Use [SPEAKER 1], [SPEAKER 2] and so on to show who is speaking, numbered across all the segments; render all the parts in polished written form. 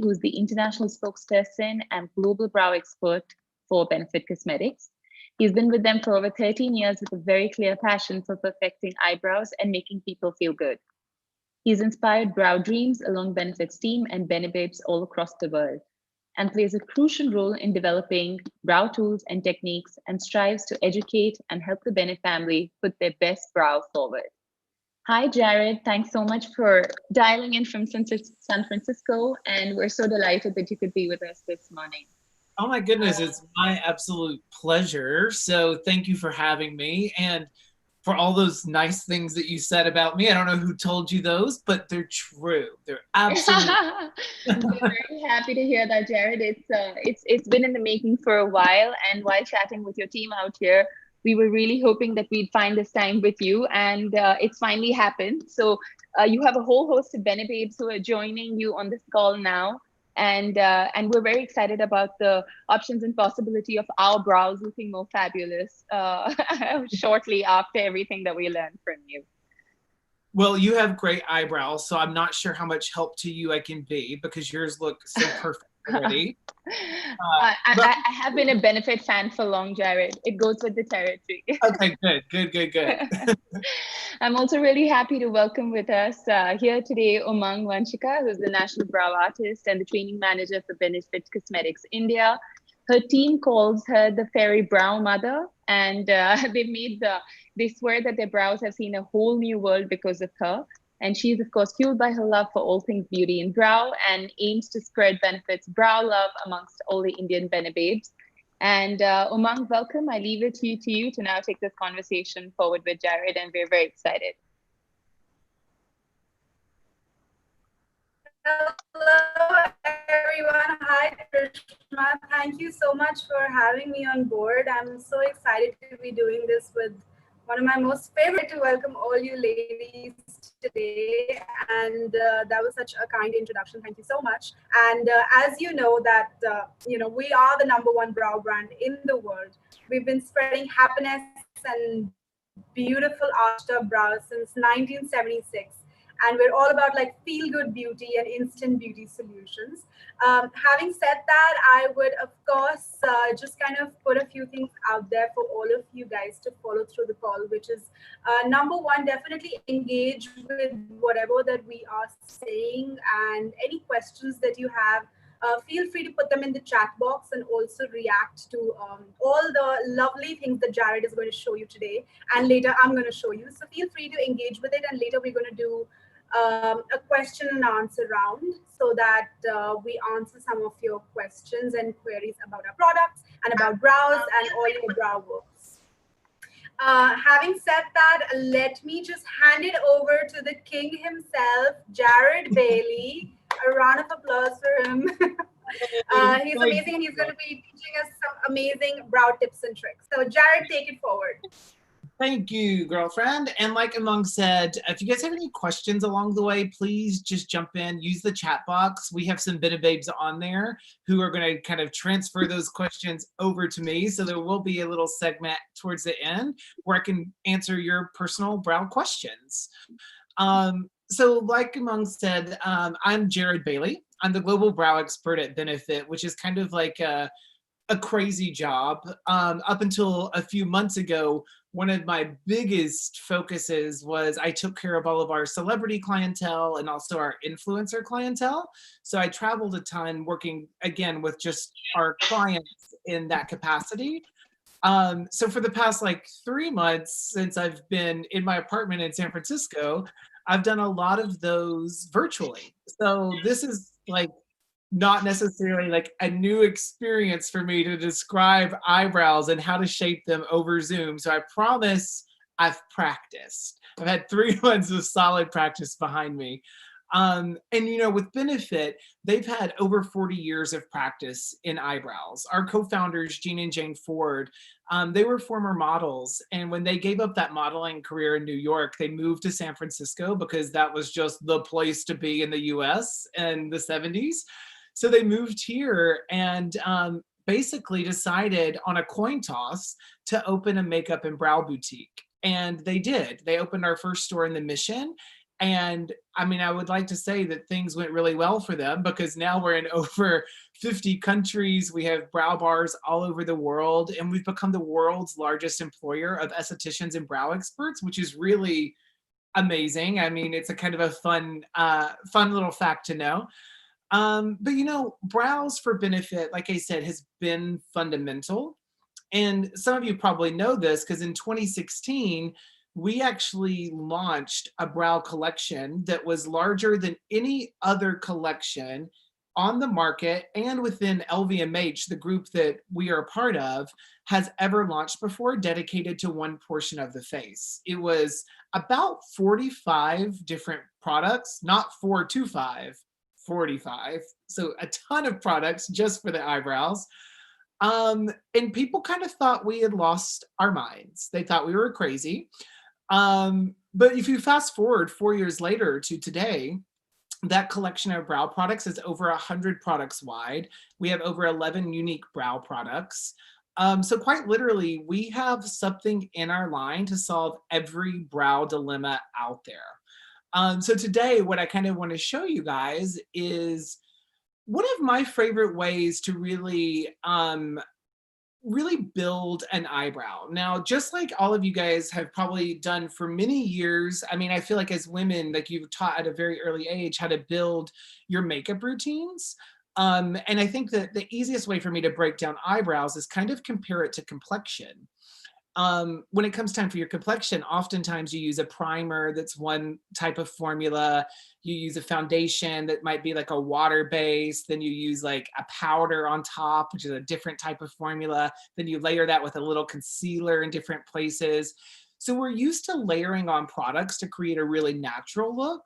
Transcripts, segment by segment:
[SPEAKER 1] who's the international spokesperson and global brow expert for Benefit Cosmetics. He's been with them for over 13 years with a very clear passion for perfecting eyebrows and making people feel good. He's inspired brow dreams along Benefit's team and Benebabes all across the world, and plays a crucial role in developing brow tools and techniques, and strives to educate and help the Bennett family put their best brow forward. Hi, Jared. Thanks so much for dialing in from San Francisco, and we're so delighted that you could be with us this morning.
[SPEAKER 2] Oh my goodness, it's my absolute pleasure. So thank you for having me and for all those nice things that you said about me. I don't know who told you those, but they're true. They're absolutely.
[SPEAKER 1] We're very happy to hear that, Jared. It's been in the making for a while, and while chatting with your team out here, we were really hoping that we'd find this time with you, and it's finally happened. So you have a whole host of Benebabes who are joining you on this call now. And we're very excited about the options and possibility of our brows looking more fabulous shortly after everything that we learned from you.
[SPEAKER 2] Well, you have great eyebrows, so I'm not sure how much help to you I can be because yours look so perfect already.
[SPEAKER 1] I have been a Benefit fan for long, Jared. It goes with the territory.
[SPEAKER 2] Okay, good.
[SPEAKER 1] I'm also really happy to welcome with us here today Umang Vanshika, who's the National Brow Artist and the Training Manager for Benefit Cosmetics India. Her team calls her the Fairy Brow Mother, and they swear that their brows have seen a whole new world because of her. And she's, of course, fueled by her love for all things beauty and brow, and aims to spread Benefit's brow love amongst all the Indian Benebabes. And Umang, welcome. I leave it to you to now take this conversation forward with Jared, and we're very excited.
[SPEAKER 3] Hello, everyone. Hi, Krishna. Thank you so much for having me on board. I'm so excited to be doing this with one of my most favorite. To welcome all you ladies today, and that was such a kind introduction. Thank you so much. And as you know that we are the #1 brow brand in the world. We've been spreading happiness and beautiful arched up brows since 1976. And we're all about like feel good beauty and instant beauty solutions. Having said that, I would, of course, just kind of put a few things out there for all of you guys to follow through the call, which is #1, definitely engage with whatever that we are saying, and any questions that you have. Feel free to put them in the chat box and also react to all the lovely things that Jared is going to show you today. And later I'm going to show you. So feel free to engage with it. And later we're going to do a question and answer round so that we answer some of your questions and queries about our products and about brows and all your brow works. Having said that, let me just hand it over to the king himself, Jared Bailey. A round of applause for him. He's amazing, and he's going to be teaching us some amazing brow tips and tricks. So Jared, take it forward.
[SPEAKER 2] Thank you, girlfriend. And like Umang said, if you guys have any questions along the way, please just jump in, use the chat box. We have some Benebabes on there who are going to kind of transfer those questions over to me. So there will be a little segment towards the end where I can answer your personal brow questions. So like Umang said, I'm Jared Bailey. I'm the global brow expert at Benefit, which is kind of like a crazy job. Up until a few months ago, one of my biggest focuses was I took care of all of our celebrity clientele and also our influencer clientele. So I traveled a ton working, again, with just our clients in that capacity. So for the past like 3 months since I've been in my apartment in San Francisco, I've done a lot of those virtually. So this is like not necessarily like a new experience for me to describe eyebrows and how to shape them over Zoom. So I promise I've practiced. I've had 3 months of solid practice behind me. And with Benefit, they've had over 40 years of practice in eyebrows. Our co-founders, Gene and Jane Ford, they were former models. And when they gave up that modeling career in New York, they moved to San Francisco because that was just the place to be in the US in the 70s. So they moved here and basically decided on a coin toss to open a makeup and brow boutique. And they did. They opened our first store in the Mission. And I mean, I would like to say that things went really well for them, because now we're in over 50 countries. We have brow bars all over the world, and we've become the world's largest employer of estheticians and brow experts, which is really amazing. I mean, it's a kind of a fun little fact to know. But you know, Brows for Benefit, like I said, has been fundamental. And some of you probably know this because in 2016, we actually launched a brow collection that was larger than any other collection on the market and within LVMH, the group that we are a part of, has ever launched before, dedicated to one portion of the face. It was about 45 different products, not 425, 45. So a ton of products just for the eyebrows. And people kind of thought we had lost our minds. They thought we were crazy. But if you fast forward 4 years later to today, that collection of brow products is over 100 products wide. We have over 11 unique brow products. So quite literally, we have something in our line to solve every brow dilemma out there. So today, what I kind of want to show you guys is one of my favorite ways to really build an eyebrow. Now, just like all of you guys have probably done for many years, I mean, I feel like as women, like you've taught at a very early age how to build your makeup routines. And I think that the easiest way for me to break down eyebrows is kind of compare it to complexion. When it comes time for your complexion, oftentimes you use a primer that's one type of formula. You use a foundation that might be like a water base. Then you use like a powder on top, which is a different type of formula. Then you layer that with a little concealer in different places. So we're used to layering on products to create a really natural look.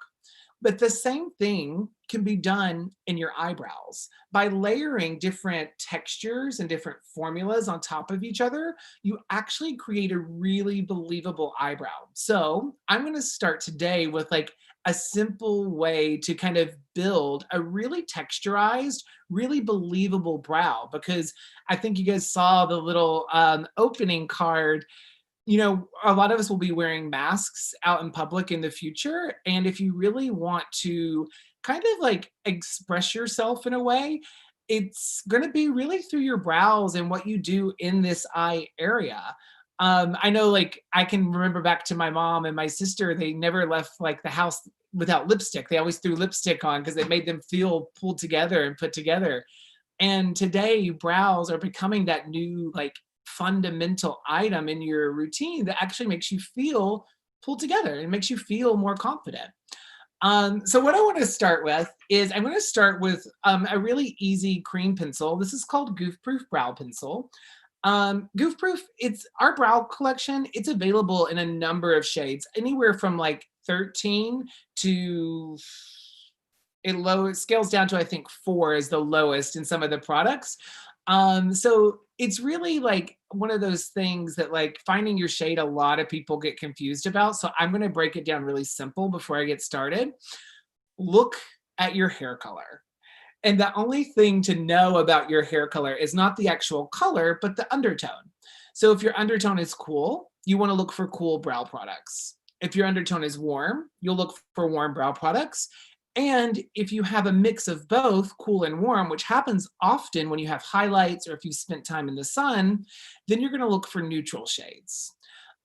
[SPEAKER 2] But the same thing can be done in your eyebrows. By layering different textures and different formulas on top of each other, you actually create a really believable eyebrow. So I'm going to start today with like a simple way to kind of build a really texturized, really believable brow, because I think you guys saw the little opening card. You know, a lot of us will be wearing masks out in public in the future. And if you really want to kind of like express yourself in a way, it's going to be really through your brows and what you do in this eye area. I know, like, I can remember back to my mom and my sister, they never left like the house without lipstick. They always threw lipstick on because it made them feel pulled together and put together. And today, brows are becoming that new, like, fundamental item in your routine that actually makes you feel pulled together and makes you feel more confident. So what I want to start with is I'm going to start with a really easy cream pencil. This is called Goof Proof Brow Pencil. Goof Proof, it's our brow collection. It's available in a number of shades, anywhere from like 13 to it scales down to, I think, 4 is the lowest in some of the products. So it's really like one of those things that, like, finding your shade, a lot of people get confused about. So I'm going to break it down really simple before I get started. Look at your hair color. And the only thing to know about your hair color is not the actual color, but the undertone. So if your undertone is cool, you want to look for cool brow products. If your undertone is warm, you'll look for warm brow products. And if you have a mix of both, cool and warm, which happens often when you have highlights or if you spent time in the sun, then you're going to look for neutral shades.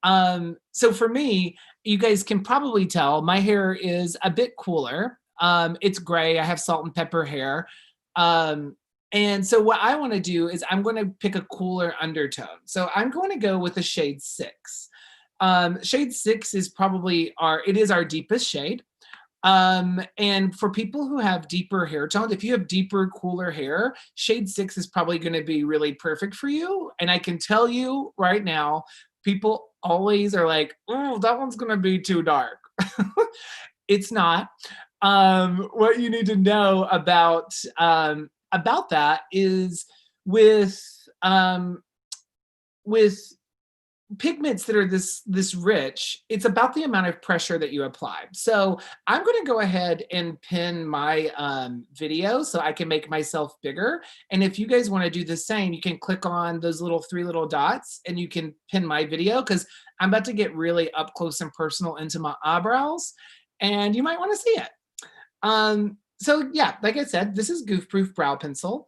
[SPEAKER 2] So for me, you guys can probably tell my hair is a bit cooler. It's gray. I have salt and pepper hair. And so what I want to do is I'm going to pick a cooler undertone. So I'm going to go with a shade 6. Shade 6 is probably our deepest shade. And for people who have deeper hair tones, if you have deeper, cooler hair, shade 6 is probably going to be really perfect for you. And I can tell you right now, people always are like, oh, that one's going to be too dark. It's not. What you need to know about that is with pigments that are this rich, it's about the amount of pressure that you apply. So I'm going to go ahead and pin my video so I can make myself bigger. And if you guys want to do the same, you can click on those 3 little dots and you can pin my video, because I'm about to get really up close and personal into my eyebrows. and you might want to see it. So yeah, like I said, this is Goof Proof Brow Pencil.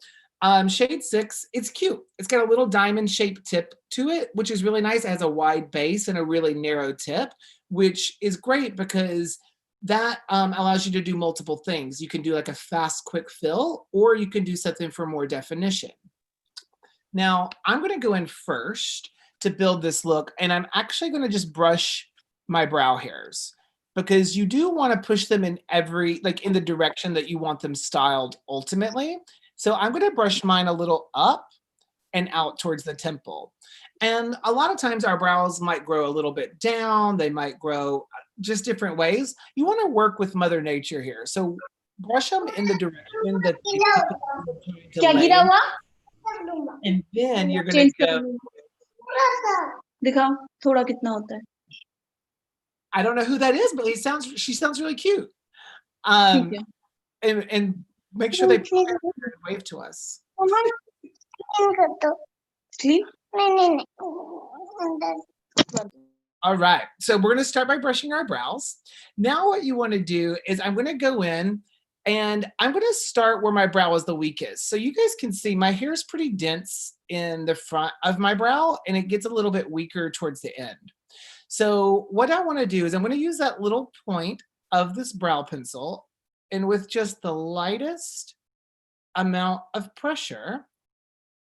[SPEAKER 2] Shade 6, it's cute. It's got a little diamond shaped tip to it, which is really nice. It has a wide base and a really narrow tip, which is great because that allows you to do multiple things. You can do like a fast, quick fill, or you can do something for more definition. Now, I'm going to go in first to build this look, and I'm actually going to just brush my brow hairs because you do want to push them in in the direction that you want them styled ultimately. So I'm going to brush mine a little up and out towards the temple. And a lot of times our brows might grow a little bit down. They might grow just different ways. You want to work with Mother Nature here. So brush them in the direction that they and then you're going to go.
[SPEAKER 4] दिखाओ थोड़ा कितना होता है.
[SPEAKER 2] I don't know who that is, but she sounds really cute. And make sure they wave to us.
[SPEAKER 4] Clean?
[SPEAKER 2] All right, so we're going to start by brushing our brows. Now what you want to do is I'm going to go in and I'm going to start where my brow is the weakest. So you guys can see my hair is pretty dense in the front of my brow and it gets a little bit weaker towards the end. So what I want to do is I'm going to use that little point of this brow pencil, and with just the lightest amount of pressure,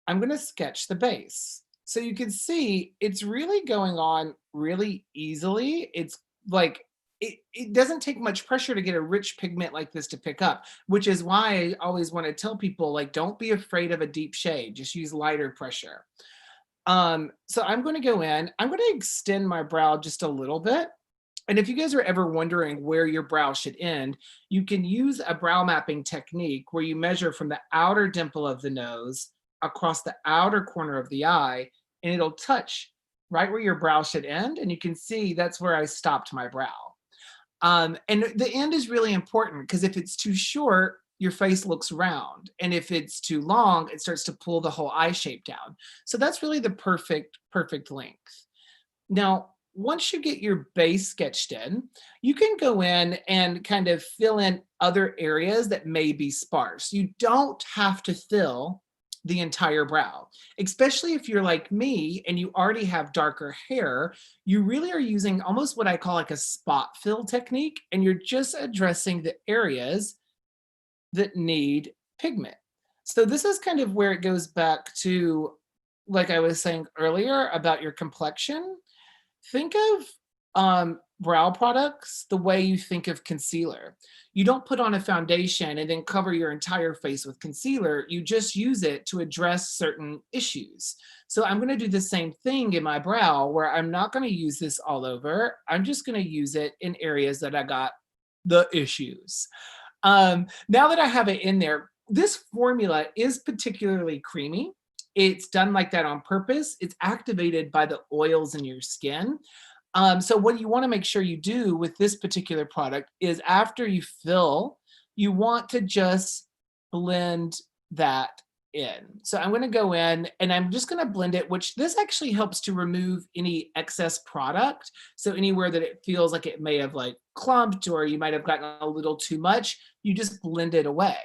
[SPEAKER 2] I'm going to sketch the base. So you can see it's really going on really easily. It's like, it doesn't take much pressure to get a rich pigment like this to pick up, which is why I always want to tell people, like, don't be afraid of a deep shade, just use lighter pressure. So I'm going to go in, I'm going to extend my brow just a little bit. And if you guys are ever wondering where your brow should end, you can use a brow mapping technique where you measure from the outer dimple of the nose across the outer corner of the eye, and it'll touch right where your brow should end. And you can see that's where I stopped my brow. And the end is really important because if it's too short, your face looks round. And if it's too long, it starts to pull the whole eye shape down. So that's really the perfect length. Now, once you get your base sketched in, you can go in and kind of fill in other areas that may be sparse. You don't have to fill the entire brow, especially if you're like me and you already have darker hair. You really are using almost what I call like a spot fill technique, and you're just addressing the areas that need pigment. So this is kind of where it goes back to, like I was saying earlier about your complexion. Think of brow products the way you think of concealer. You don't put on a foundation and then cover your entire face with concealer. You just use it to address certain issues. So I'm going to do the same thing in my brow, where I'm not going to use this all over. I'm just going to use it in areas that I got the issues. Now that I have it in there, this formula is particularly creamy. It's done like that on purpose. It's activated by the oils in your skin. So what you want to make sure you do with this particular product is after you fill, you want to just blend that in. So I'm going to go in and I'm just going to blend it, which this actually helps to remove any excess product. So anywhere that it feels like it may have like clumped or you might have gotten a little too much, you just blend it away.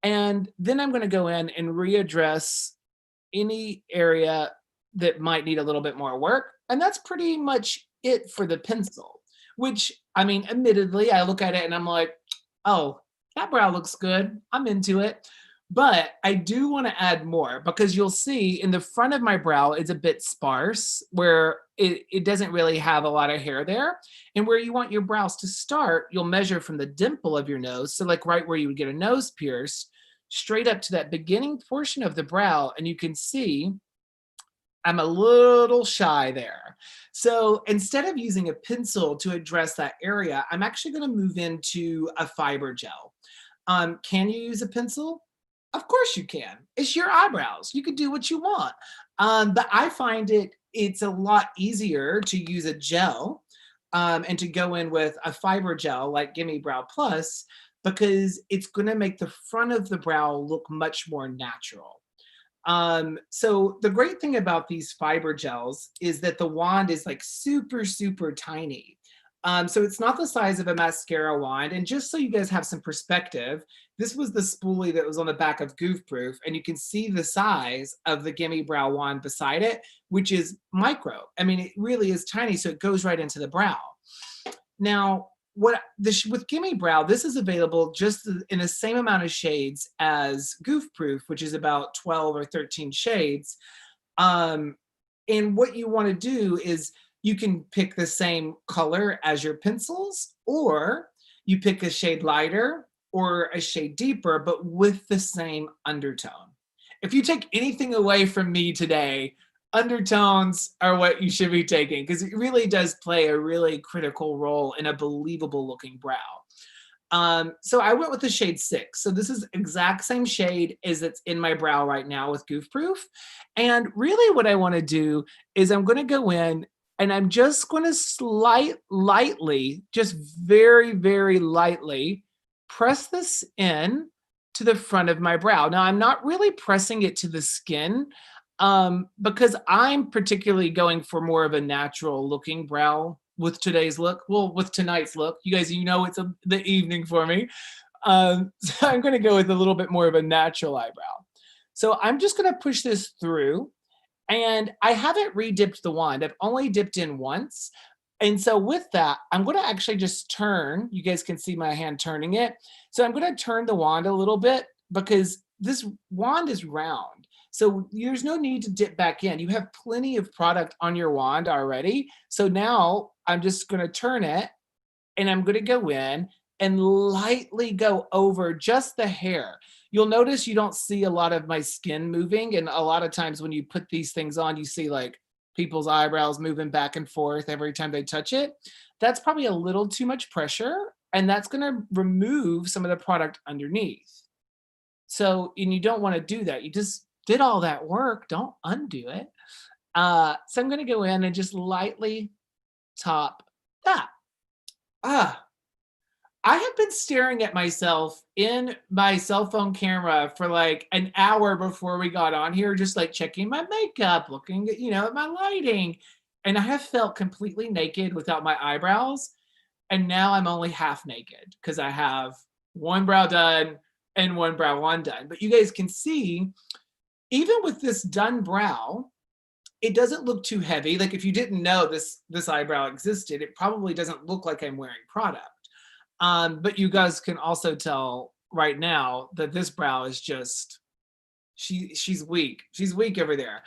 [SPEAKER 2] And then I'm going to go in and readdress any area that might need a little bit more work. And that's pretty much it for the pencil, which, I mean, admittedly, I look at it and I'm like, oh, that brow looks good. I'm into it. But I do want to add more because you'll see in the front of my brow, it's a bit sparse where it doesn't really have a lot of hair there. And where you want your brows to start, you'll measure from the dimple of your nose. So like right where you would get a nose pierced, straight up to that beginning portion of the brow. And you can see I'm a little shy there. So instead of using a pencil to address that area, I'm actually going to move into a fiber gel. Can you use a pencil? Of course you can. It's your eyebrows. You can do what you want. But I find it's a lot easier to use a gel and to go in with a fiber gel like Gimme Brow Plus, because it's going to make the front of the brow look much more natural. So the great thing about these fiber gels is that the wand is like super, super tiny. So it's not the size of a mascara wand. And just so you guys have some perspective, this was the spoolie that was on the back of Goof Proof, and you can see the size of the Gimme Brow wand beside it, which is micro. I mean, it really is tiny, so it goes right into the brow. Now, with Gimme Brow, this is available just in the same amount of shades as Goof Proof, which is about 12 or 13 shades. And what you want to do is you can pick the same color as your pencils, or you pick a shade lighter or a shade deeper, but with the same undertone. If you take anything away from me today, undertones are what you should be taking, because it really does play a really critical role in a believable looking brow. So I went with the shade 6. So this is exact same shade as it's in my brow right now with Goof Proof. And really what I want to do is I'm going to go in and I'm just going to lightly, just very, very lightly press this in to the front of my brow. Now I'm not really pressing it to the skin because I'm particularly going for more of a natural looking brow with today's look. Well, with tonight's look, you guys, you know, it's the evening for me. So I'm going to go with a little bit more of a natural eyebrow. So I'm just going to push this through. And I haven't re-dipped the wand. I've only dipped in once. And so with that, I'm going to actually just turn. You guys can see my hand turning it. So I'm going to turn the wand a little bit because this wand is round. So there's no need to dip back in. You have plenty of product on your wand already. So now I'm just going to turn it and I'm going to go in and lightly go over just the hair. You'll notice you don't see a lot of my skin moving. And a lot of times when you put these things on, you see like people's eyebrows moving back and forth every time they touch it. That's probably a little too much pressure. And that's going to remove some of the product underneath. So, and you don't want to do that. You just did all that work. Don't undo it. So I'm going to go in and just lightly top that. I have been staring at myself in my cell phone camera for like an hour before we got on here, just like checking my makeup, looking at, at my lighting. And I have felt completely naked without my eyebrows. And now I'm only half naked because I have one brow done and one brow undone. But you guys can see, even with this done brow, it doesn't look too heavy. Like if you didn't know this eyebrow existed, it probably doesn't look like I'm wearing product. But you guys can also tell right now that this brow is just, she's weak. She's weak over there.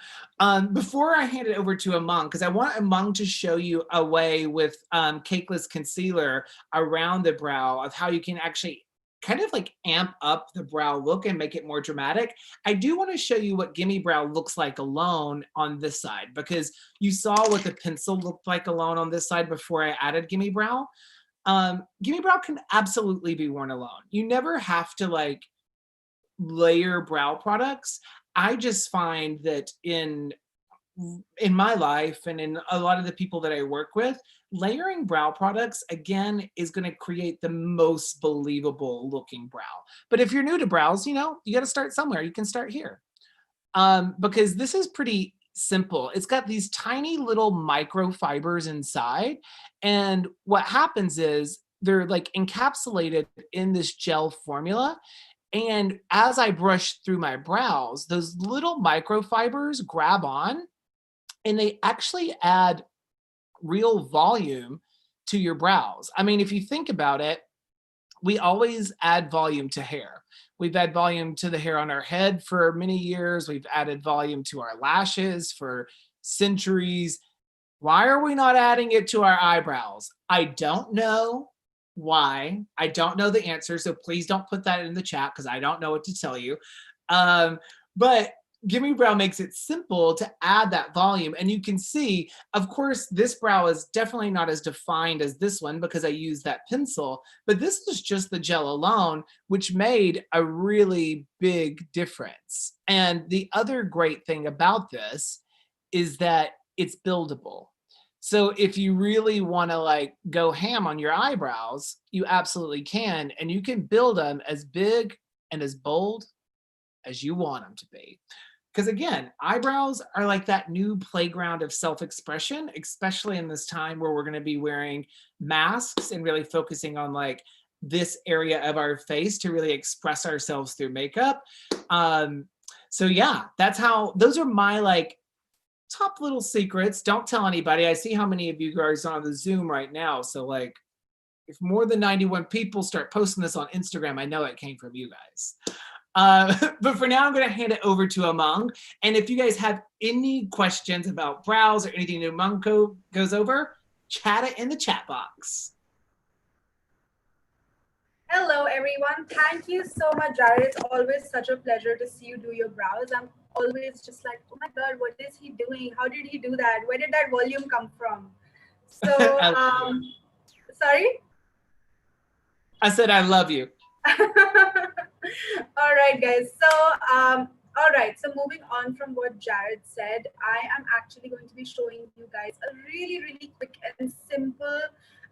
[SPEAKER 2] Before I hand it over to Umang, because I want Umang to show you a way with cakeless concealer around the brow of how you can actually kind of like amp up the brow look and make it more dramatic. I do want to show you what Gimme Brow looks like alone on this side, because you saw what the pencil looked like alone on this side before I added Gimme Brow. Gimme Brow can absolutely be worn alone. You never have to like layer brow products. I just find that in my life and in a lot of the people that I work with, layering brow products again is going to create the most believable looking brow. But if you're new to brows, you got to start somewhere. You can start here because this is pretty simple. It's got these tiny little microfibers inside. And what happens is they're like encapsulated in this gel formula. And as I brush through my brows, those little microfibers grab on and they actually add real volume to your brows. I mean, if you think about it, we always add volume to hair. We've added volume to the hair on our head for many years. We've added volume to our lashes for centuries. Why are we not adding it to our eyebrows? I don't know why. I don't know the answer. So please don't put that in the chat because I don't know what to tell you. But Gimme Brow makes it simple to add that volume. And you can see, of course, this brow is definitely not as defined as this one because I used that pencil, but this is just the gel alone, which made a really big difference. And the other great thing about this is that it's buildable. So if you really want to like go ham on your eyebrows, you absolutely can. And you can build them as big and as bold as you want them to be. Because again, eyebrows are like that new playground of self-expression, especially in this time where we're going to be wearing masks and really focusing on like this area of our face to really express ourselves through makeup. So yeah, those are my like top little secrets. Don't tell anybody. I see how many of you guys are on the Zoom right now. So like, if more than 91 people start posting this on Instagram, I know it came from you guys. But for now, I'm going to hand it over to Umang. And if you guys have any questions about brows or anything that Umang goes over, chat it in the chat box.
[SPEAKER 3] Hello, everyone. Thank you so much, Jared. It's always such a pleasure to see you do your brows. I'm always just like, oh my God, what is he doing? How did he do that? Where did that volume come from? So, sorry?
[SPEAKER 2] I said, I love you.
[SPEAKER 3] All right, guys. So, all right. So moving on from what Jared said, I am actually going to be showing you guys a really, really quick and simple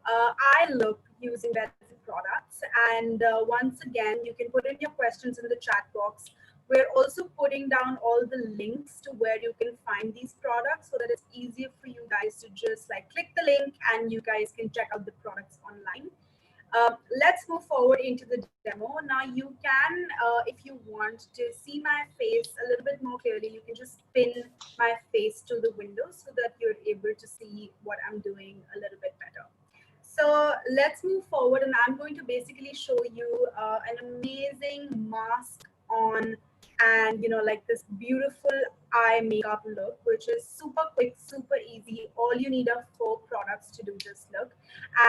[SPEAKER 3] eye look using Benefit products. And once again, you can put in your questions in the chat box. We're also putting down all the links to where you can find these products so that it's easier for you guys to just like click the link and you guys can check out the products online. Let's move forward into the demo. Now you can, if you want to see my face a little bit more clearly, you can just pin my face to the window so that you're able to see what I'm doing a little bit better. So let's move forward, and I'm going to basically show you an amazing mask on and like this beautiful eye makeup look, which is super quick, super easy. All you need are 4 products to do this look.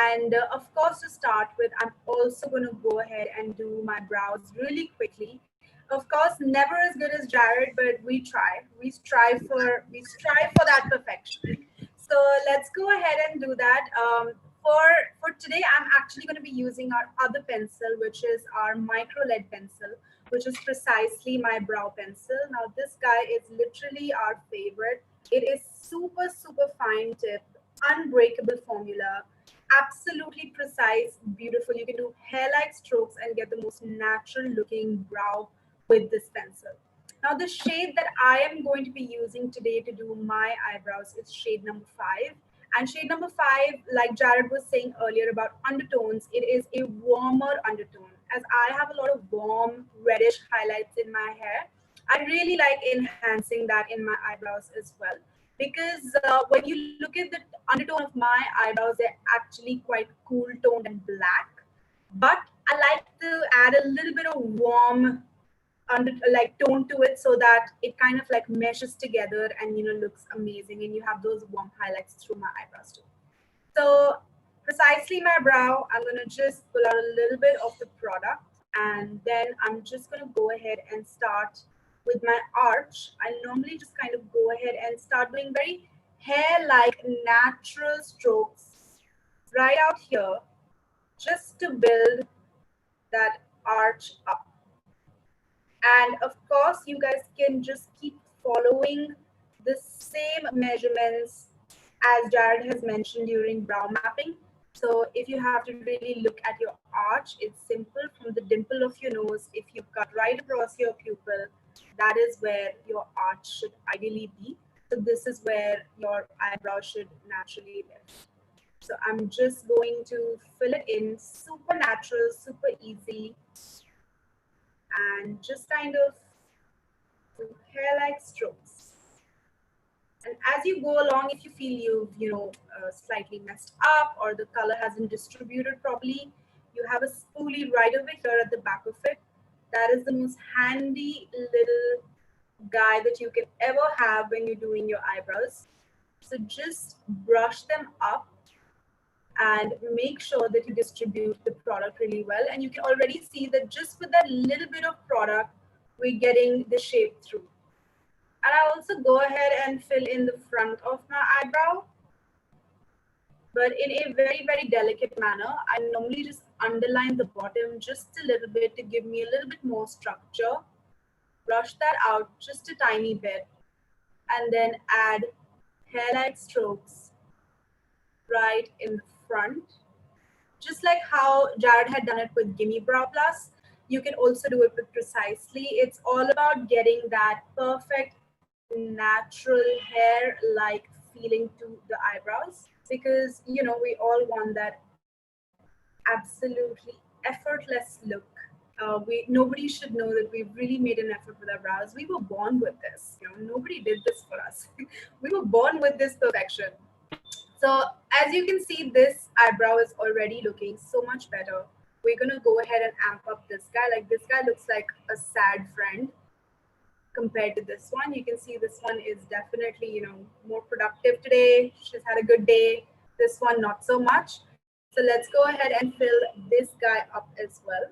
[SPEAKER 3] And of course, to start with, I'm also going to go ahead and do my brows really quickly. Of course, never as good as Jared, but we try. We strive for that perfection. So let's go ahead and do that. For today, I'm actually going to be using our other pencil, which is our micro lead pencil, which is precisely my brow pencil. Now, this guy is literally our favorite. It is super, super fine tip, unbreakable formula, absolutely precise, beautiful. You can do hair-like strokes and get the most natural looking brow with this pencil. Now, the shade that I am going to be using today to do my eyebrows is shade number 5. And shade number 5, like Jared was saying earlier about undertones, it is a warmer undertone. As I have a lot of warm reddish highlights in my hair, I really like enhancing that in my eyebrows as well. Because when you look at the undertone of my eyebrows, they're actually quite cool toned and black. But I like to add a little bit of warm tone to it so that it kind of like meshes together and looks amazing, and you have those warm highlights through my eyebrows too. So precisely my brow, I'm going to just pull out a little bit of the product, and then I'm just going to go ahead and start with my arch. I normally just kind of go ahead and start doing very hair-like natural strokes right out here just to build that arch up. And of course, you guys can just keep following the same measurements as Jared has mentioned during brow mapping. So if you have to really look at your arch, it's simple. From the dimple of your nose, if you cut right across your pupil, that is where your arch should ideally be. So this is where your eyebrow should naturally live. So I'm just going to fill it in, super natural, super easy, and just kind of do hair-like strokes. And as you go along, if you feel you've slightly messed up or the color hasn't distributed properly, you have a spoolie right over here at the back of it. That is the most handy little guy that you can ever have when you're doing your eyebrows. So just brush them up and make sure that you distribute the product really well. And you can already see that just with that little bit of product, we're getting the shape through. And I also go ahead and fill in the front of my eyebrow, but in a very, very delicate manner. I normally just underline the bottom just a little bit to give me a little bit more structure. Brush that out just a tiny bit, and then add hair-like strokes right in the front. Just like how Jared had done it with Gimme Brow Plus, you can also do it with Precisely. It's all about getting that perfect natural hair-like feeling to the eyebrows, because we all want that absolutely effortless look. Nobody should know that we've really made an effort with our brows. We were born with this. Nobody did this for us. We were born with this perfection. So as you can see, this eyebrow is already looking so much better. We're gonna go ahead and amp up this guy. Like, this guy looks like a sad friend compared to this one. You can see this one is definitely, more productive today. She's had a good day. This one, not so much. So let's go ahead and fill this guy up as well.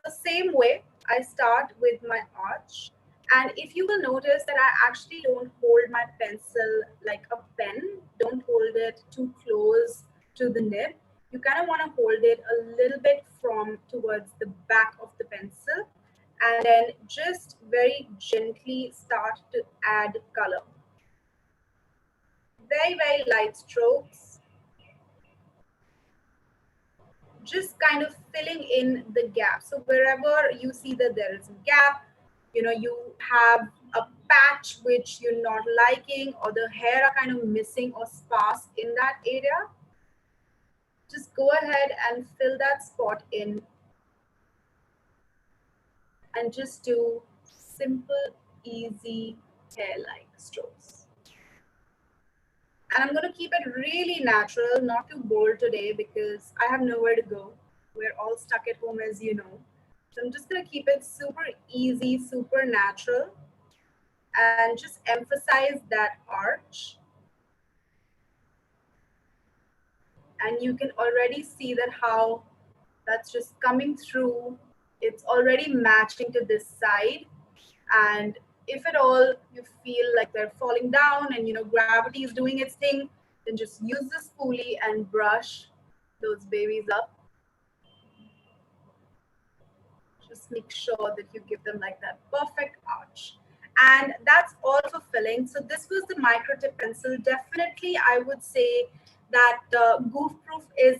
[SPEAKER 3] The same way, I start with my arch. And if you will notice that I actually don't hold my pencil like a pen, don't hold it too close to the nib. You kind of want to hold it a little bit from towards the back of the pencil, and then just very gently start to add color. Very, very light strokes. Just kind of filling in the gap. So wherever you see that there is a gap, you have a patch which you're not liking, or the hair are kind of missing or sparse in that area, just go ahead and fill that spot in and just do simple, easy hair-like strokes. And I'm going to keep it really natural, not too bold today, because I have nowhere to go. We're all stuck at home, as you know. So I'm just going to keep it super easy, super natural, and just emphasize that arch. And you can already see that how that's just coming through. It's already matching to this side. And if at all you feel like they're falling down and gravity is doing its thing, then just use the spoolie and brush those babies up. Just make sure that you give them like that perfect arch. And that's all for filling. So this was the micro tip pencil. Definitely, I would say that Goof Proof is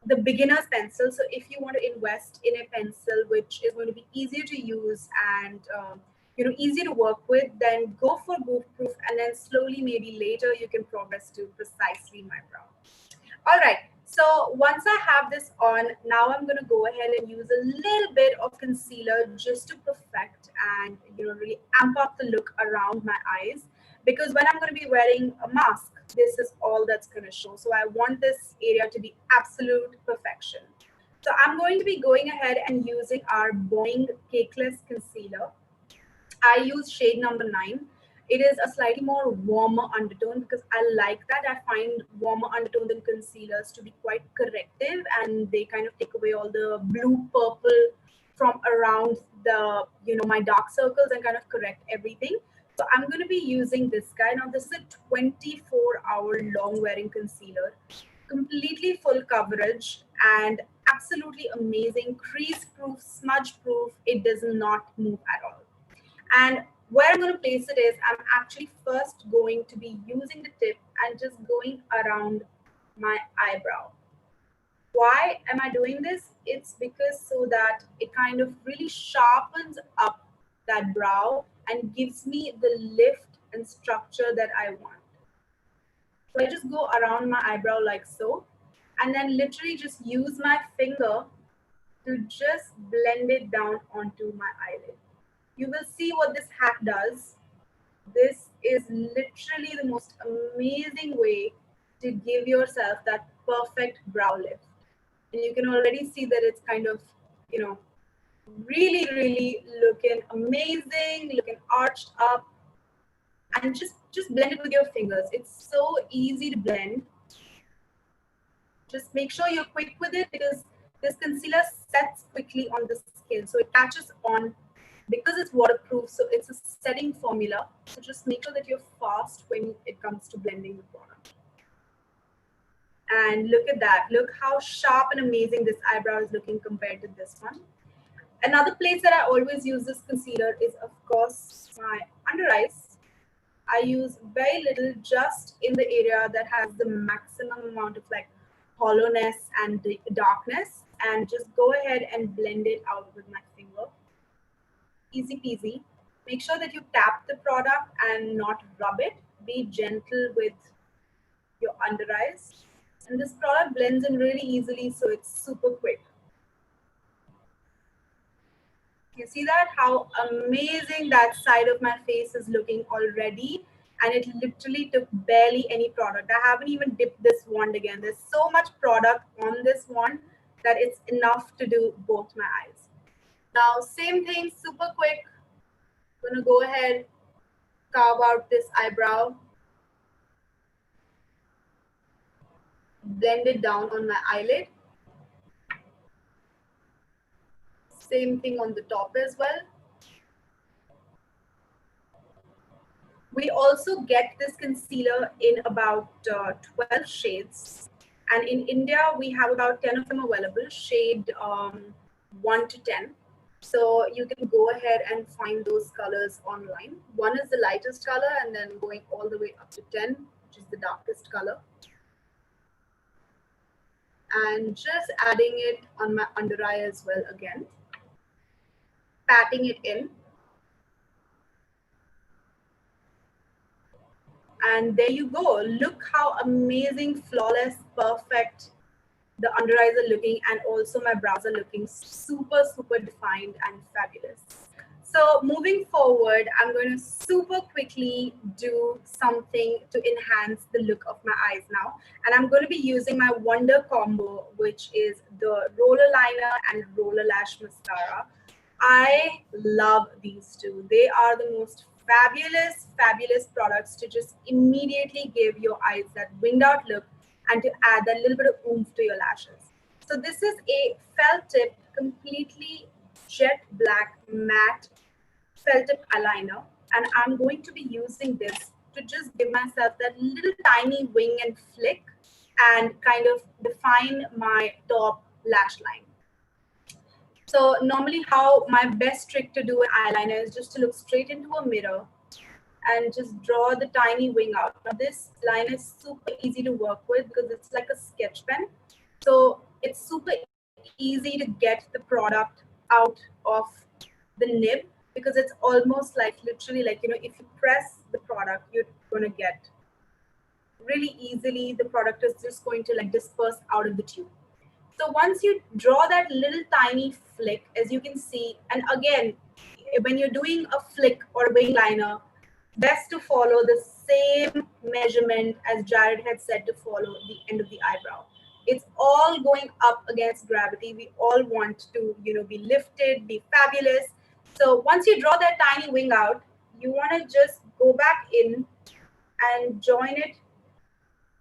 [SPEAKER 3] the beginner's pencil. So if you want to invest in a pencil which is going to be easier to use and easy to work with, then go for Goof Proof, and then slowly, maybe later, you can progress to Precisely My Brow. All right. So once I have this on, now I'm going to go ahead and use a little bit of concealer just to perfect and really amp up the look around my eyes, because when I'm going to be wearing a mask, this is all that's going to show. So I want this area to be absolute perfection. So I'm going to be going ahead and using our Boing Cakeless Concealer. I use shade number 9. It is a slightly more warmer undertone because I like that. I find warmer undertones in concealers to be quite corrective, and they kind of take away all the blue purple from around the, my dark circles, and kind of correct everything. So I'm going to be using this guy. Now this is a 24-hour long wearing concealer, completely full coverage and absolutely amazing, crease proof, smudge proof. It does not move at all. And where I'm going to place it is, I'm actually first going to be using the tip and just going around my eyebrow. Why am I doing this? It's because so that it kind of really sharpens up that brow and gives me the lift and structure that I want. So I just go around my eyebrow like so, and then literally just use my finger to just blend it down onto my eyelid. You will see what this hack does. This is literally the most amazing way to give yourself that perfect brow lift. And you can already see that it's kind of, really, really looking amazing, looking arched up. And just blend it with your fingers. It's so easy to blend. Just make sure you're quick with it, because this concealer sets quickly on the skin. So it catches on because it's waterproof. So it's a setting formula. So just make sure that you're fast when it comes to blending the product. And look at that. Look how sharp and amazing this eyebrow is looking compared to this one. Another place that I always use this concealer is, of course, my under eyes. I use very little just in the area that has the maximum amount of like hollowness and darkness, and just go ahead and blend it out with my finger. Easy peasy. Make sure that you tap the product and not rub it. Be gentle with your under eyes. And this product blends in really easily, so it's super quick. You see that? How amazing that side of my face is looking already. And it literally took barely any product. I haven't even dipped this wand again. There's so much product on this wand that it's enough to do both my eyes. Now, same thing, super quick. I'm gonna go ahead, carve out this eyebrow. Blend it down on my eyelid. Same thing on the top as well. We also get this concealer in about 12 shades. And in India, we have about 10 of them available, shade 1 to 10. So you can go ahead and find those colors online. 1 is the lightest color, and then going all the way up to 10, which is the darkest color. And just adding it on my under eye as well again. Patting it in. And there you go. Look how amazing, flawless, perfect the under eyes are looking, and also my brows are looking super, super defined and fabulous. So moving forward, I'm going to super quickly do something to enhance the look of my eyes now. And I'm going to be using my Wonder Combo, which is the roller liner and roller lash mascara. I love these two. They are the most fabulous, fabulous products to just immediately give your eyes that winged out look and to add that little bit of oomph to your lashes. So this is a felt tip, completely jet black matte felt tip eyeliner, and I'm going to be using this to just give myself that little tiny wing and flick and kind of define my top lash line. So normally how my best trick to do an eyeliner is just to look straight into a mirror and just draw the tiny wing out. Now this line is super easy to work with because it's like a sketch pen. So it's super easy to get the product out of the nib because it's almost like literally like, you know, if you press the product, you're going to get really easily, the product is just going to like disperse out of the tube. So once you draw that little tiny flick, as you can see, and again, when you're doing a flick or a wing liner, best to follow the same measurement as Jared had said to follow the end of the eyebrow. It's all going up against gravity. We all want to, you know, be lifted, be fabulous. So once you draw that tiny wing out, you want to just go back in and join it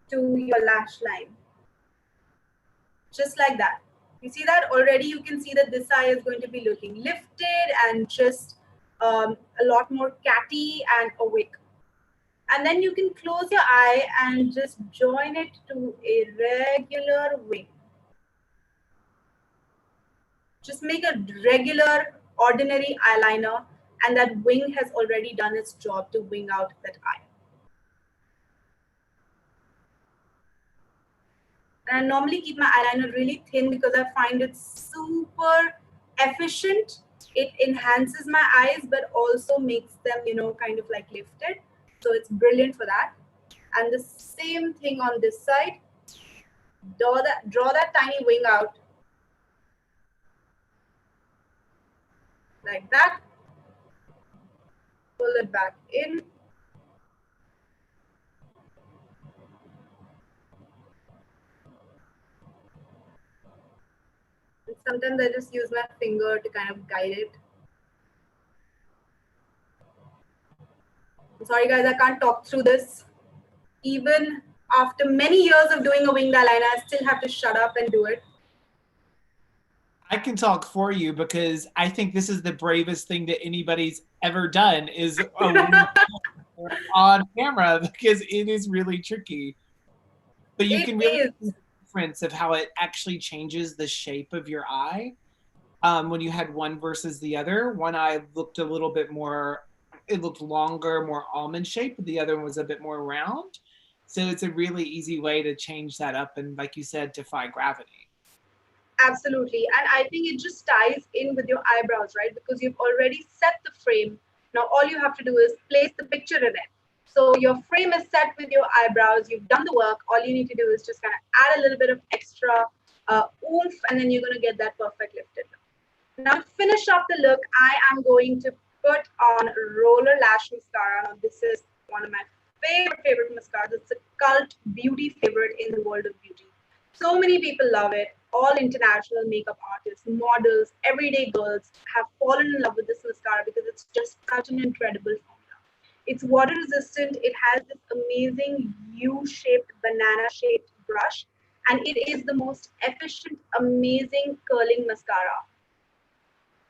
[SPEAKER 3] to your lash line. Just like that. You see that already? You can see that this eye is going to be looking lifted and just a lot more catty and awake. And then you can close your eye and just join it to a regular wing. Just make a regular, ordinary eyeliner, and that wing has already done its job to wing out that eye. And I normally keep my eyeliner really thin because I find it super efficient. It enhances my eyes, but also makes them, you know, kind of like lifted. So it's brilliant for that. And the same thing on this side. Draw that tiny wing out. Like that. Pull it back in. And sometimes I just use my finger to kind of guide it. I'm sorry guys, I can't talk through this. Even after many years of doing a winged eyeliner, I still have to shut up and do it.
[SPEAKER 2] I can talk for you because I think this is the bravest thing that anybody's ever done is on camera because it is really tricky. But you can really see the difference of how it actually changes the shape of your eye when you had one versus the other. One eye looked a little bit more, it looked longer, more almond shaped, but the other one was a bit more round. So it's a really easy way to change that up and, like you said, defy gravity.
[SPEAKER 3] Absolutely. And I think it just ties in with your eyebrows, right? Because you've already set the frame Now all you have to do is place the picture in it. So your frame is set with your eyebrows, you've done the work, all you need to do is just kind of add a little bit of extra oomph, and then you're going to get that perfect lifted look. Now to finish up the look, I am going to put on roller lash mascara. Now this is one of my favorite mascaras. It's a cult beauty favorite in the world of beauty. So many people love it. All international makeup artists, models, everyday girls have fallen in love with this mascara because it's just such an incredible formula. It's water resistant. It has this amazing U-shaped, banana-shaped brush, and it is the most efficient, amazing curling mascara.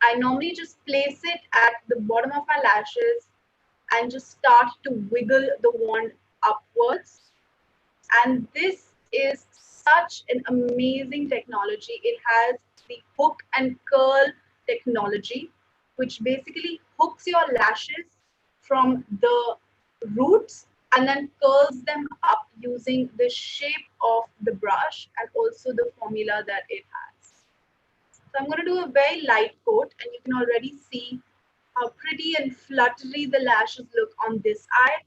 [SPEAKER 3] I normally just place it at the bottom of my lashes and just start to wiggle the wand upwards. And this is such an amazing technology. It has the hook and curl technology, which basically hooks your lashes from the roots and then curls them up using the shape of the brush and also the formula that it has. So I'm going to do a very light coat, and you can already see how pretty and fluttery the lashes look on this eye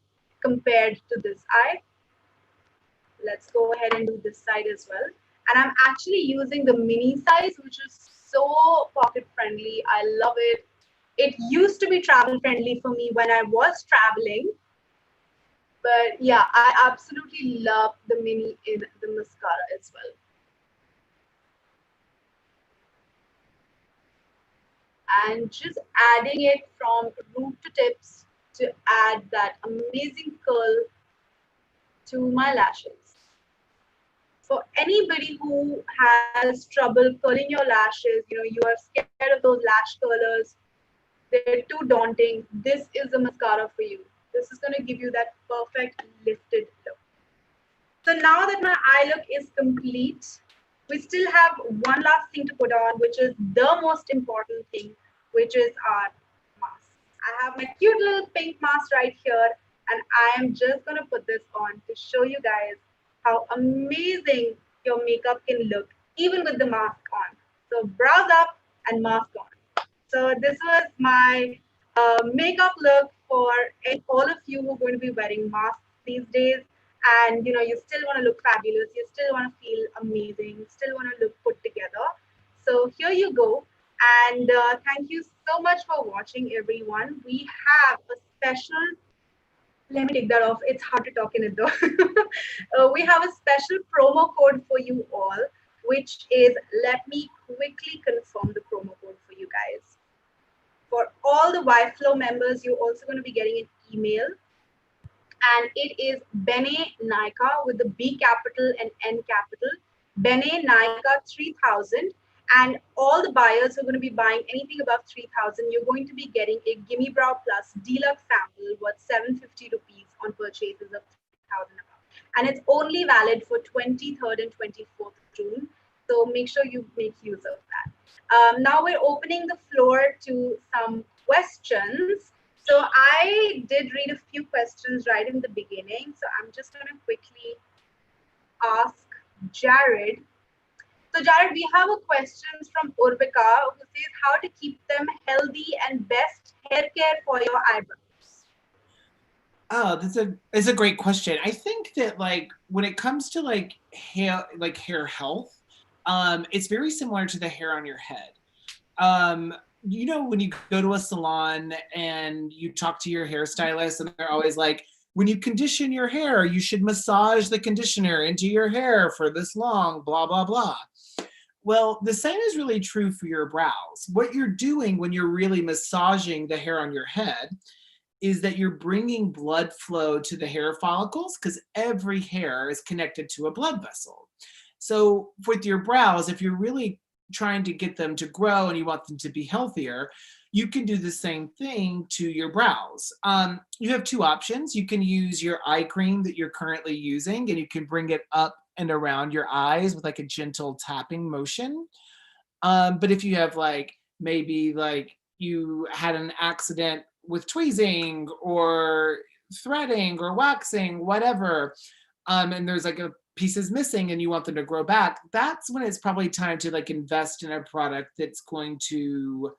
[SPEAKER 3] compared to this eye. Let's go ahead and do this side as well. And I'm actually using the mini size, which is so pocket friendly. I love it. It used to be travel friendly for me when I was traveling. But yeah, I absolutely love the mini in the mascara as well. And just adding it from root to tips to add that amazing curl to my lashes. For anybody who has trouble curling your lashes, you are scared of those lash curlers, they're too daunting, this is the mascara for you. This is going to give you that perfect lifted look. So now that my eye look is complete, we still have one last thing to put on, which is the most important thing, which is our mask. I have my cute little pink mask right here, and I am just going to put this on to show you guys how amazing your makeup can look even with the mask on. So brows up and mask on. So this was my makeup look for all of you who are going to be wearing masks these days. And you still want to look fabulous, you still want to feel amazing, you still want to look put together. So here you go. And thank you so much for watching, everyone. We have a special, let me take that off. It's hard to talk in it though. We have a special promo code for you all, which is, let me quickly confirm the promo code for you guys. For all the YFLO members, you're also going to be getting an email. And it is Bene Naika with the B capital and N capital. Bene Naika 3000. And all the buyers who are going to be buying anything above 3,000, you're going to be getting a Gimme Brow Plus Deluxe sample worth 750 rupees on purchases of 3,000 above. And it's only valid for 23rd and 24th June. So make sure you make use of that. Now we're opening the floor to some questions. So I did read a few questions right in the beginning. So I'm just going to quickly ask Jared. So Jared, we have a question from Urvika who says how to keep them healthy and best hair care for your eyebrows.
[SPEAKER 2] Oh, that's a great question. I think that when it comes to hair health, it's very similar to the hair on your head. When you go to a salon and you talk to your hairstylist and they're always like, when you condition your hair, you should massage the conditioner into your hair for this long, blah, blah, blah. Well, the same is really true for your brows. What you're doing when you're really massaging the hair on your head is that you're bringing blood flow to the hair follicles, because every hair is connected to a blood vessel. So with your brows, if you're really trying to get them to grow and you want them to be healthier, you can do the same thing to your brows. You have two options. You can use your eye cream that you're currently using, and you can bring it up and around your eyes with a gentle tapping motion. But if you have maybe you had an accident with tweezing or threading or waxing, whatever, and there's a piece is missing and you want them to grow back, that's when it's probably time to invest in a product that's going to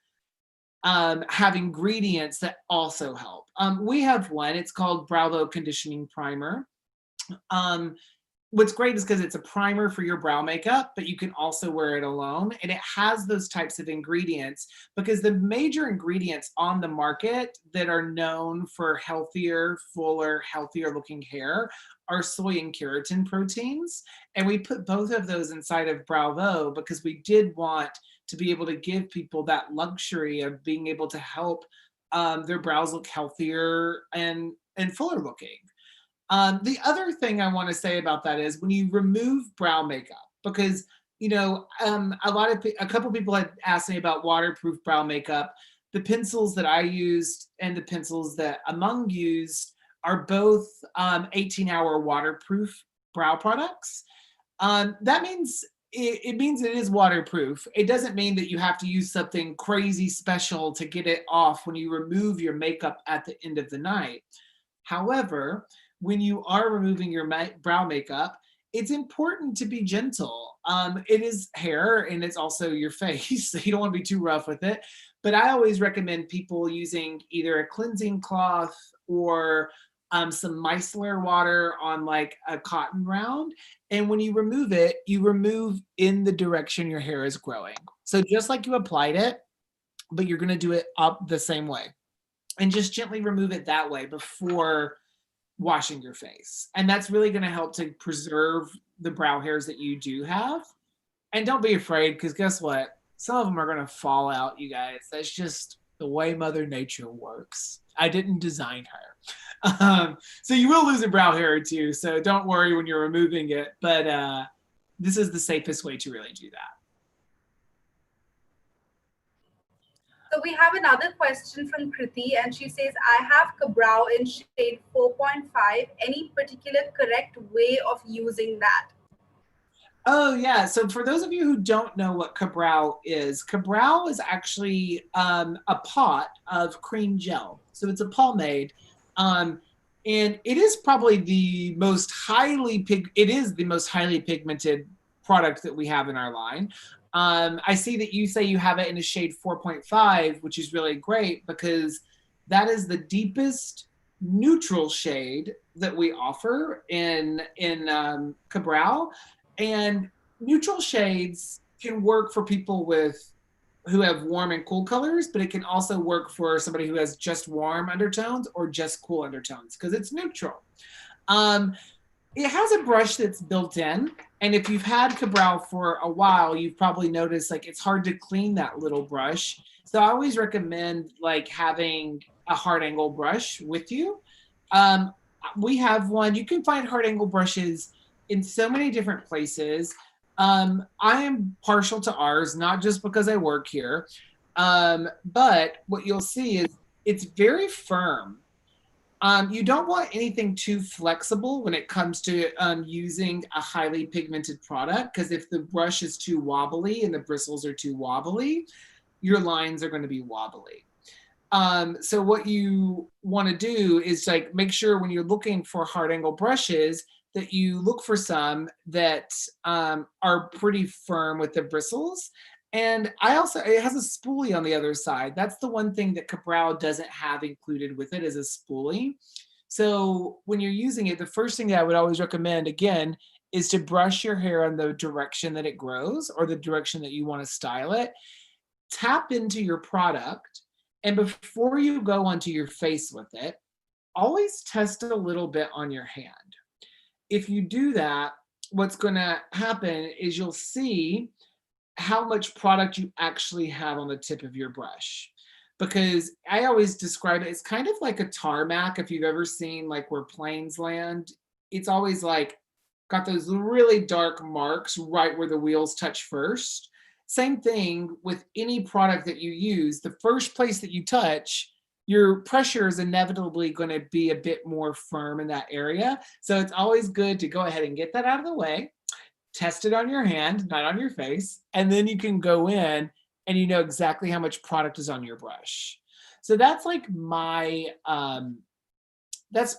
[SPEAKER 2] have ingredients that also help. We have one, it's called Brow Conditioning Primer. What's great is because it's a primer for your brow makeup, but you can also wear it alone. And it has those types of ingredients because the major ingredients on the market that are known for healthier, fuller, healthier looking hair are soy and keratin proteins. And we put both of those inside of Brow because we did want to be able to give people that luxury of being able to help their brows look healthier and fuller looking. The other thing I want to say about that is when you remove brow makeup, because you know, a couple people had asked me about waterproof brow makeup. The pencils that I used and the pencils that Umang used are both 18-hour waterproof brow products. That means it means it is waterproof. It doesn't mean that you have to use something crazy special to get it off when you remove your makeup at the end of the night. However, when you are removing your brow makeup, it's important to be gentle. It is hair and it's also your face, so you don't want to be too rough with it. But I always recommend people using either a cleansing cloth or some micellar water on like a cotton round. And when you remove it, you remove in the direction your hair is growing. So just like you applied it, but you're going to do it up the same way. And just gently remove it that way before washing your face. And that's really going to help to preserve the brow hairs that you do have. And don't be afraid, because guess what? Some of them are going to fall out, you guys. That's just the way Mother Nature works. I didn't design her. So you will lose a brow hair or two. So don't worry when you're removing it. But this is the safest way to really do that.
[SPEAKER 3] So we have another question from Kriti, and she says, I have brow in shade 4.5. Any particular correct way of using that?
[SPEAKER 2] Oh yeah, so for those of you who don't know what Cabral is actually a pot of cream gel. So it's a pomade, and it is probably the most highly pigmented product that we have in our line. I see that you say you have it in a shade 4.5, which is really great because that is the deepest neutral shade that we offer in Cabral. And neutral shades can work for people who have warm and cool colors, but it can also work for somebody who has just warm undertones or just cool undertones because it's neutral. It has a brush that's built in, and if you've had Cabral for a while, you've probably noticed like it's hard to clean that little brush. So I always recommend like having a hard angle brush with you. We have one. You can find hard angle brushes in so many different places. I am partial to ours, not just because I work here, but what you'll see is it's very firm. You don't want anything too flexible when it comes to using a highly pigmented product, because if the brush is too wobbly and the bristles are too wobbly, your lines are going to be wobbly. So what you want to do is like make sure when you're looking for hard angle brushes that you look for some that are pretty firm with the bristles. And it has a spoolie on the other side. That's the one thing that Cabral doesn't have included with it is a spoolie. So when you're using it, the first thing that I would always recommend, again, is to brush your hair in the direction that it grows or the direction that you want to style it. Tap into your product. And before you go onto your face with it, always test a little bit on your hand. If you do that, what's going to happen is you'll see how much product you actually have on the tip of your brush. Because I always describe it, it's kind of like a tarmac. If you've ever seen like where planes land, it's always like got those really dark marks right where the wheels touch first. Same thing with any product that you use. The first place that you touch, your pressure is inevitably going to be a bit more firm in that area. So it's always good to go ahead and get that out of the way. Test it on your hand, not on your face, and then you can go in and you know exactly how much product is on your brush. So that's like my that's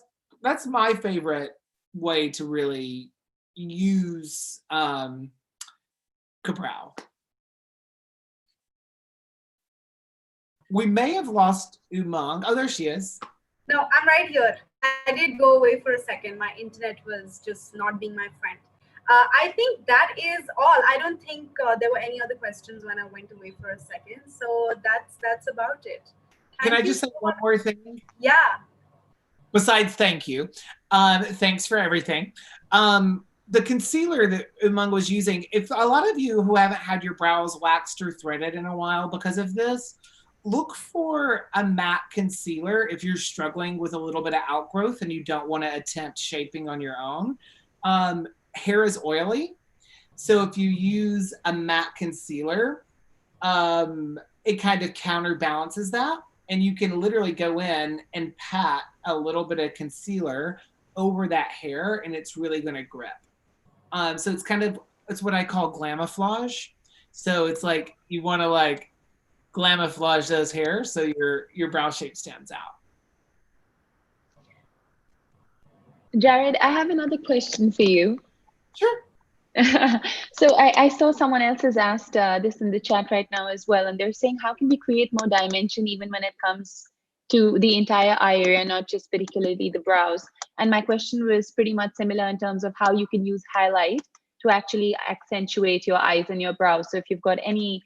[SPEAKER 2] my favorite way to really use Cabral. We may have lost Umang. Oh, there she is.
[SPEAKER 3] No, I'm right here. I did go away for a second. My internet was just not being my friend. I think that is all. I don't think there were any other questions when I went away for a second. So that's about it.
[SPEAKER 2] Can I just say one more thing?
[SPEAKER 3] Yeah.
[SPEAKER 2] Besides, thank you. Thanks for everything. The concealer that Umang was using, if a lot of you who haven't had your brows waxed or threaded in a while because of this, look for a matte concealer if you're struggling with a little bit of outgrowth and you don't want to attempt shaping on your own. Hair is oily, so if you use a matte concealer, it kind of counterbalances that, and you can literally go in and pat a little bit of concealer over that hair, and it's really going to grip. So it's what I call glamouflage. So it's like you want to like glamouflage those hairs so your brow shape stands out.
[SPEAKER 1] Jared, I have another question for you.
[SPEAKER 2] Sure.
[SPEAKER 1] So I saw someone else has asked this in the chat right now as well, and they're saying, how can we create more dimension even when it comes to the entire eye area, not just particularly the brows? And my question was pretty much similar in terms of how you can use highlight to actually accentuate your eyes and your brows. So if you've got any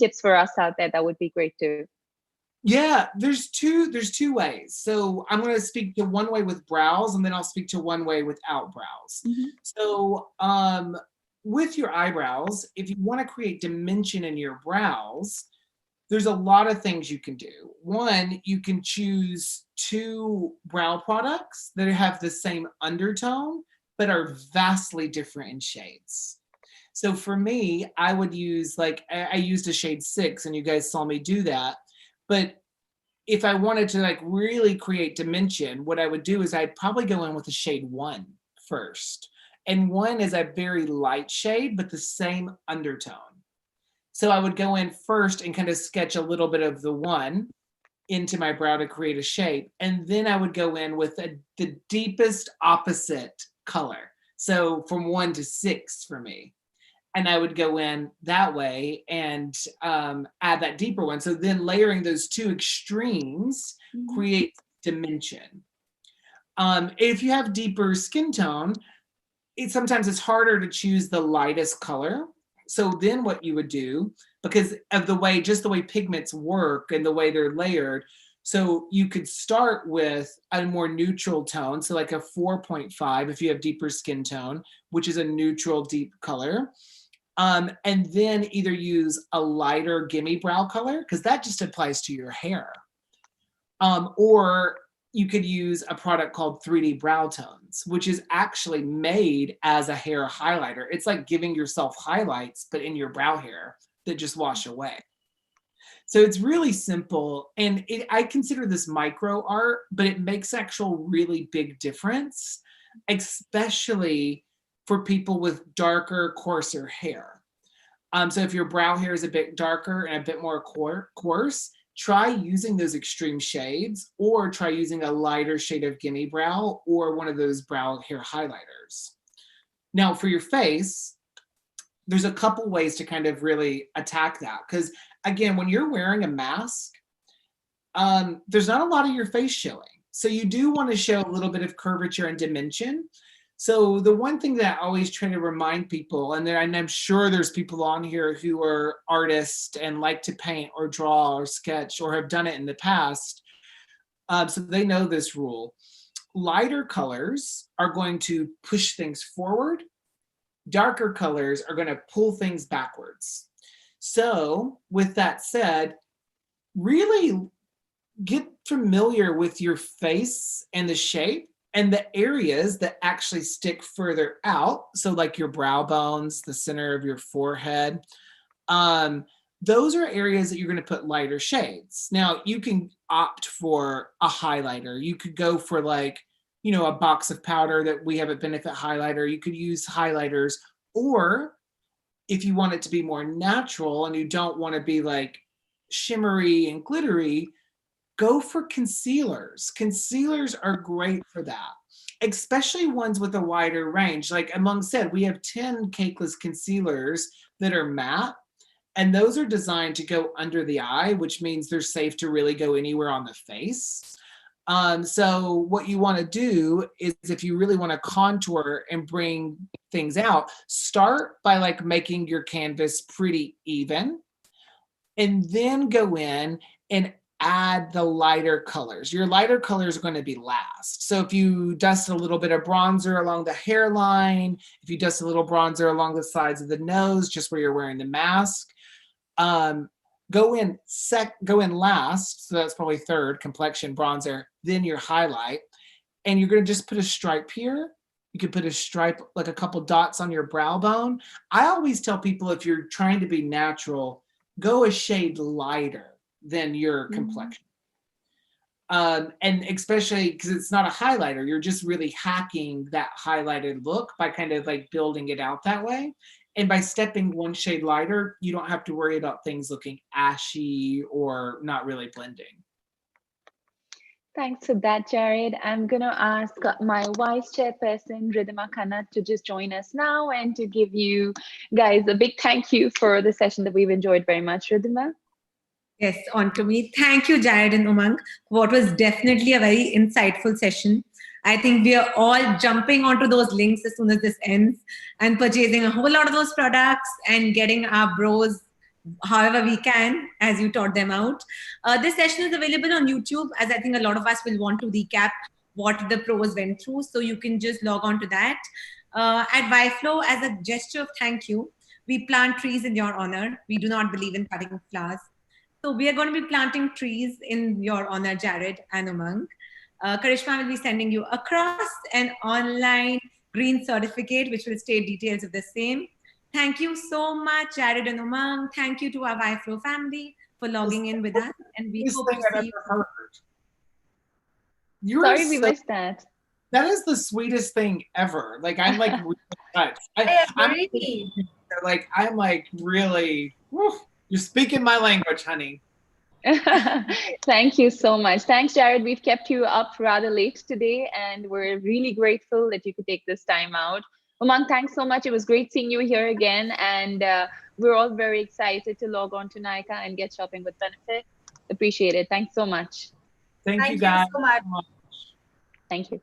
[SPEAKER 1] tips for us out there, that would be great too.
[SPEAKER 2] Yeah, there's two ways. So I'm going to speak to one way with brows, and then I'll speak to one way without brows.
[SPEAKER 1] Mm-hmm.
[SPEAKER 2] So with your eyebrows, if you want to create dimension in your brows, there's a lot of things you can do. One, you can choose 2 brow products that have the same undertone, but are vastly different in shades. So for me, I would use, like, I used a shade 6, and you guys saw me do that. But if I wanted to like really create dimension, what I would do is I'd probably go in with a shade 1 first. And 1 is a very light shade, but the same undertone. So I would go in first and kind of sketch a little bit of the 1 into my brow to create a shape. And then I would go in with the deepest opposite color. So from 1 to 6 for me. And I would go in that way and add that deeper one. So then layering those 2 extremes creates dimension. If you have deeper skin tone, sometimes it's harder to choose the lightest color. So then what you would do, because of the way pigments work and the way they're layered, so you could start with a more neutral tone. So like a 4.5 if you have deeper skin tone, which is a neutral deep color. And then either use a lighter gimme brow color, because that just applies to your hair. Or you could use a product called 3D Brow Tones, which is actually made as a hair highlighter. It's like giving yourself highlights, but in your brow hair that just wash away. So it's really simple. And I consider this micro art, but it makes actual really big difference, especially for people with darker, coarser hair. So if your brow hair is a bit darker and a bit more coarse, try using those extreme shades, or try using a lighter shade of gimme brow or one of those brow hair highlighters. Now for your face, there's a couple ways to kind of really attack that. Because again, when you're wearing a mask, there's not a lot of your face showing. So you do want to show a little bit of curvature and dimension. So the one thing that I always try to remind people, and I'm sure there's people on here who are artists and like to paint or draw or sketch or have done it in the past, so they know this rule. Lighter colors are going to push things forward. Darker colors are going to pull things backwards. So with that said, really get familiar with your face and the shape and the areas that actually stick further out. So like your brow bones, the center of your forehead, those are areas that you're going to put lighter shades. Now you can opt for a highlighter. You could go for like, a box of powder that we have at Benefit Highlighter. You could use highlighters, or if you want it to be more natural and you don't want to be like shimmery and glittery, go for concealers. Concealers are great for that, especially ones with a wider range. Like Umang said, we have 10 cakeless concealers that are matte, And those are designed to go under the eye, which means they're safe to really go anywhere on the face. So what you want to do is, if you really want to contour and bring things out, start by like making your canvas pretty even, and then go in and add the lighter colors. Your lighter colors are going to be last. So if you dust a little bit of bronzer along the hairline, if you dust a little bronzer along the sides of the nose, just where you're wearing the mask, go in last. So that's probably third, complexion, bronzer, then your highlight. And you're going to just put a stripe here. You could put a stripe, like a couple dots on your brow bone. I always tell people, if you're trying to be natural, go a shade lighter than your complexion. And especially because it's not a highlighter, you're just really hacking that highlighted look by kind of like building it out that way. And by stepping one shade lighter, you don't have to worry about things looking ashy or not really blending.
[SPEAKER 1] Thanks for that, Jared. I'm going to ask my vice chairperson, Ridhima Khanna, to just join us now and to give you guys a big thank you for the session that we've enjoyed very much. Ridhima?
[SPEAKER 5] Yes, on to me. Thank you, Jared and Umang, for what was definitely a very insightful session. I think we are all jumping onto those links as soon as this ends and purchasing a whole lot of those products and getting our bros however we can, as you taught them out. This session is available on YouTube, as I think a lot of us will want to recap what the pros went through. So you can just log on to that. At YFLO, as a gesture of thank you, we plant trees in your honor. We do not believe in cutting flowers. So we are going to be planting trees in your honor, Jared and Umang. Karishma will be sending you across an online green certificate, which will state details of the same. Thank you so much, Jared and Umang. Thank you to our YFLO family for logging in with us. And we hope to see you.
[SPEAKER 1] Sorry, we missed that.
[SPEAKER 2] That is the sweetest thing ever. Like, I'm like really touched. I'm like really, whew, you're speaking my language, honey.
[SPEAKER 1] Thank you so much. Thanks, Jared. We've kept you up rather late today, and we're really grateful that you could take this time out. Umang, thanks so much. It was great seeing you here again, and we're all very excited to log on to Nykaa and get shopping with benefit. Appreciate it. Thanks so much.
[SPEAKER 2] Thank you guys
[SPEAKER 3] so much.
[SPEAKER 1] Thank you.